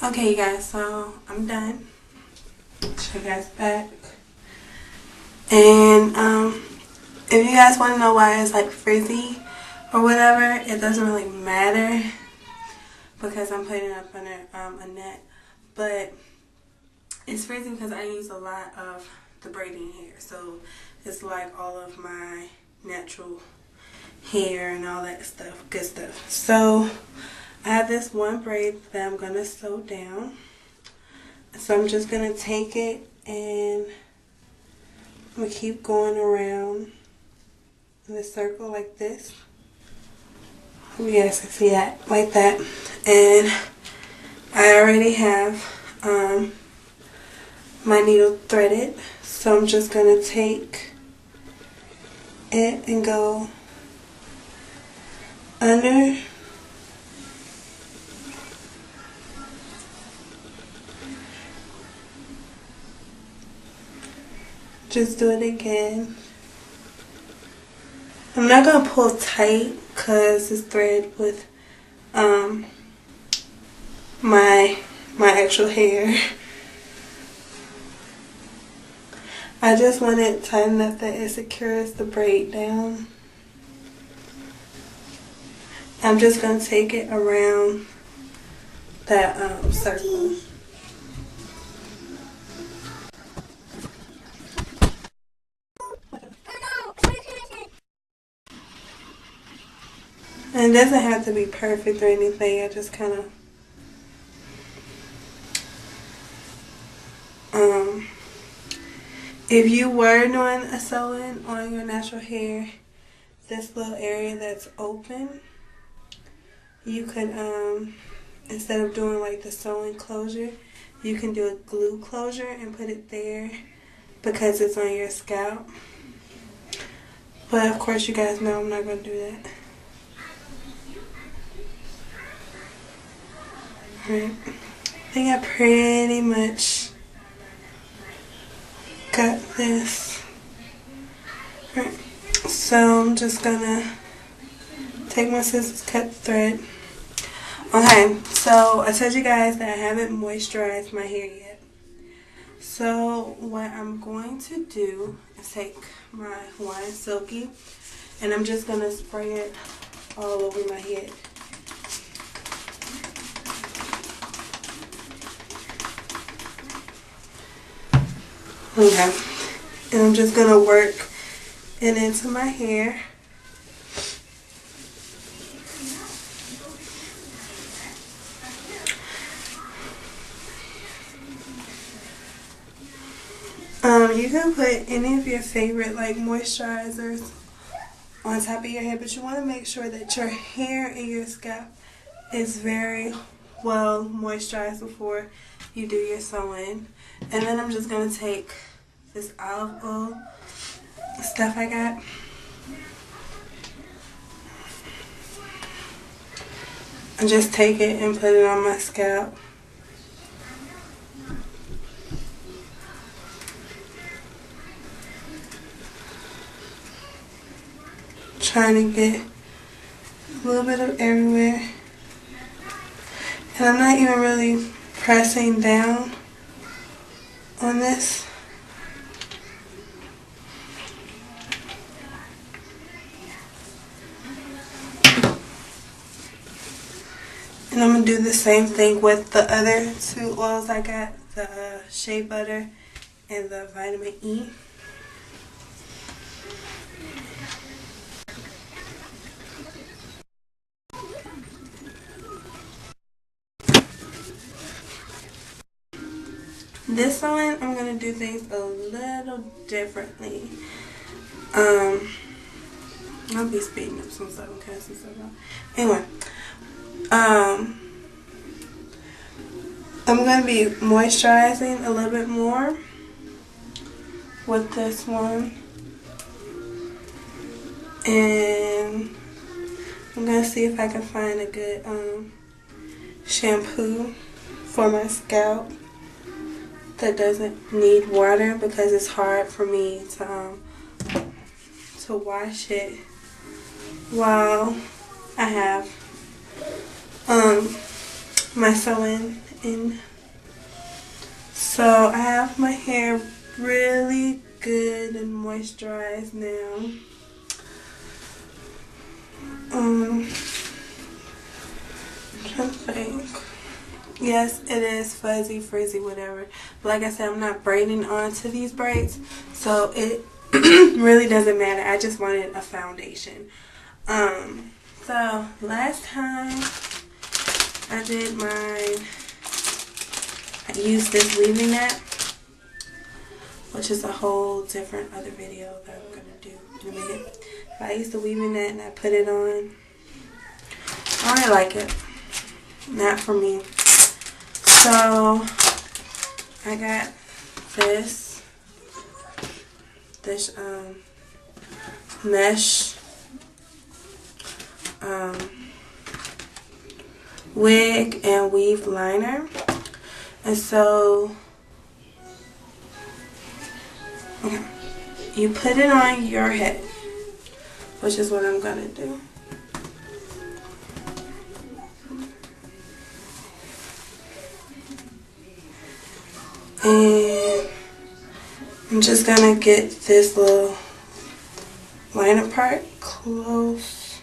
Okay, you guys, so I'm done. Show you guys back. And if you guys want to know why it's like frizzy or whatever, it doesn't really matter because I'm putting it up under a net. But it's frizzy because I use a lot of the braiding hair, so it's like all of my natural hair and all that stuff, good stuff. So I have this one braid that I'm going to sew down. So I'm just going to take it and I'm going to keep going around in a circle like this. You guys can see that, like that. And I already have my needle threaded. So I'm just going to take it and go under. Just do it again. I'm not going to pull tight because it's thread with my actual hair. I just want it tight enough that it secures the braid down. I'm just going to take it around that circle. And it doesn't have to be perfect or anything. I just kind of if you were doing a sewing on your natural hair, this little area that's open, you could instead of doing like the sewing closure, you can do a glue closure and put it there because it's on your scalp. But of course you guys know I'm not going to do that. Alright, I think I pretty much got this. Right. So I'm just gonna take my scissors, cut the thread. Okay, so I told you guys that I haven't moisturized my hair yet. So what I'm going to do is take my Hawaiian Silky and I'm just gonna spray it all over my head. Okay, and I'm just gonna work it into my hair. You can put any of your favorite like moisturizers on top of your hair, but you want to make sure that your hair and your scalp is very well moisturized before you do your sewing. And then I'm just going to take this olive oil stuff I got. And just take it and put it on my scalp. Trying to get a little bit of everywhere. And I'm not even really pressing down on this. And I'm going to do the same thing with the other two oils I got, the shea butter and the vitamin E. This one, I'm going to do things a little differently. I'll be speeding up some stuff, okay, some stuff. Anyway, I'm going to be moisturizing a little bit more with this one. And I'm going to see if I can find a good shampoo for my scalp that doesn't need water because it's hard for me to wash it while I have my sewing in. So I have my hair really good and moisturized now. I'm trying to think. Yes, it is fuzzy, frizzy, whatever. But like I said, I'm not braiding onto these braids, so it really doesn't matter. I just wanted a foundation. So last time I did mine, I used this weaving net, which is a whole different other video that I'm gonna do in a minute. But I used the weaving net and I put it on. I really like it. Not for me. So I got this mesh wig and weave liner, and so you put it on your head, which is what I'm gonna do. And I'm just gonna get this little liner part close,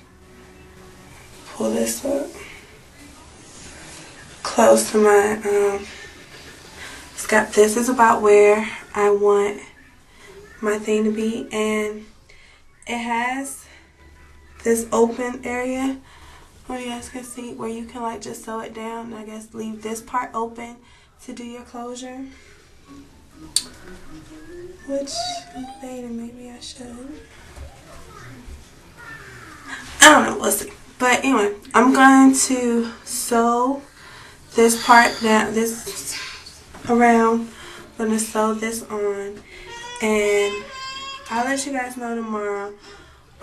pull this up close to my this is about where I want my thing to be, and it has this open area where you guys can see where you can like just sew it down, and I guess leave this part open to do your closure, which later maybe I should. I don't know, we'll see. But anyway, I'm going to sew this part down, this around. I'm going to sew this on, and I'll let you guys know tomorrow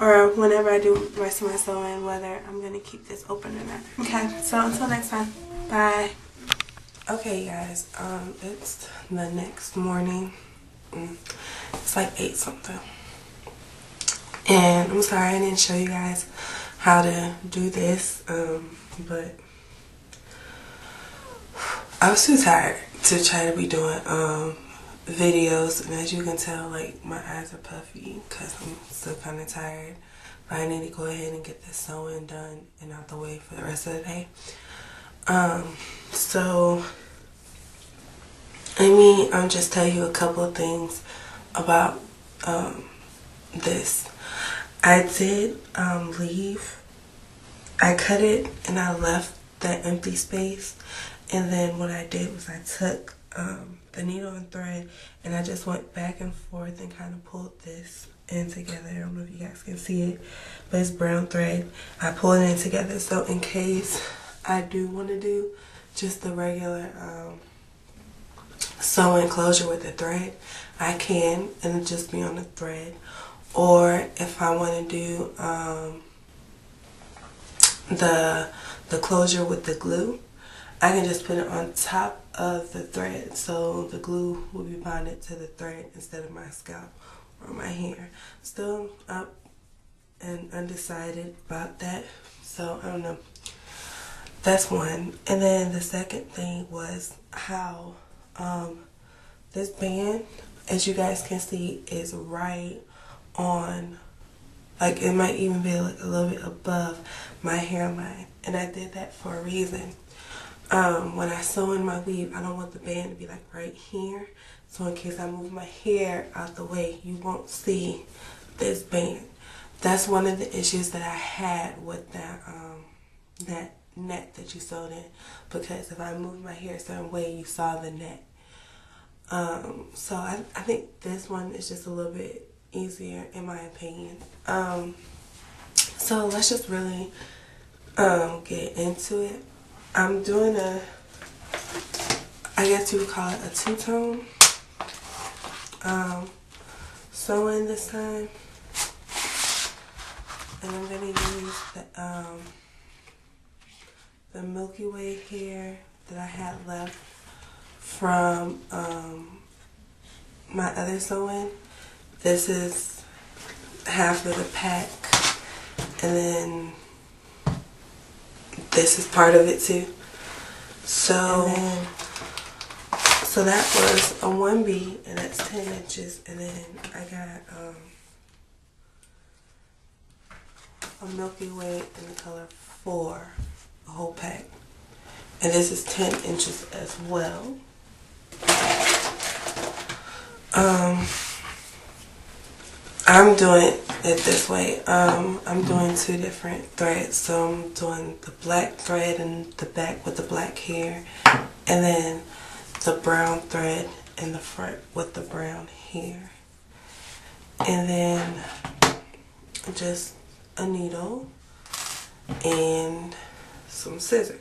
or whenever I do the rest of my sewing whether I'm going to keep this open or not. Okay, so until next time, bye. Okay guys, it's the next morning. It's like 8 something. And I'm sorry I didn't show you guys how to do this, but I was too tired to try to be doing videos, and as you can tell, like, my eyes are puffy because I'm still kind of tired. But I need to go ahead and get this sewing done and out the way for the rest of the day. So let me just tell you a couple of things about this. I did leave. I cut it and I left that empty space, and then what I did was I took the needle and thread and I just went back and forth and kind of pulled this in together. I don't know if you guys can see it, but it's brown thread. I pulled it in together so in case I do want to do just the regular sewing closure with the thread, I can, and it just be on the thread. Or if I want to do the closure with the glue, I can just put it on top of the thread, so the glue will be bonded to the thread instead of my scalp or my hair. Still up and undecided about that, so I don't know. That's one. And then the second thing was how this band, as you guys can see, is right on, like, it might even be like a little bit above my hairline, and I did that for a reason. When I sew in my weave, I don't want the band to be like right here, so in case I move my hair out the way, you won't see this band. That's one of the issues that I had with that that net that you sewed in, because if I moved my hair a certain way, you saw the net. So I think this one is just a little bit easier in my opinion. So let's just really get into it. I'm doing a, I guess you would call it a two-tone sewing this time, and I'm going to use the Milky Way hair that I had left from my other sewing. This is half of the pack, and then this is part of it too. So that was a 1B, and that's 10 inches. And then I got a Milky Way in the color 4, a whole pack. And this is 10 inches as well. I'm doing it this way. I'm doing 2 different threads. So I'm doing the black thread in the back with the black hair, and then the brown thread in the front with the brown hair. And then just a needle and some scissors.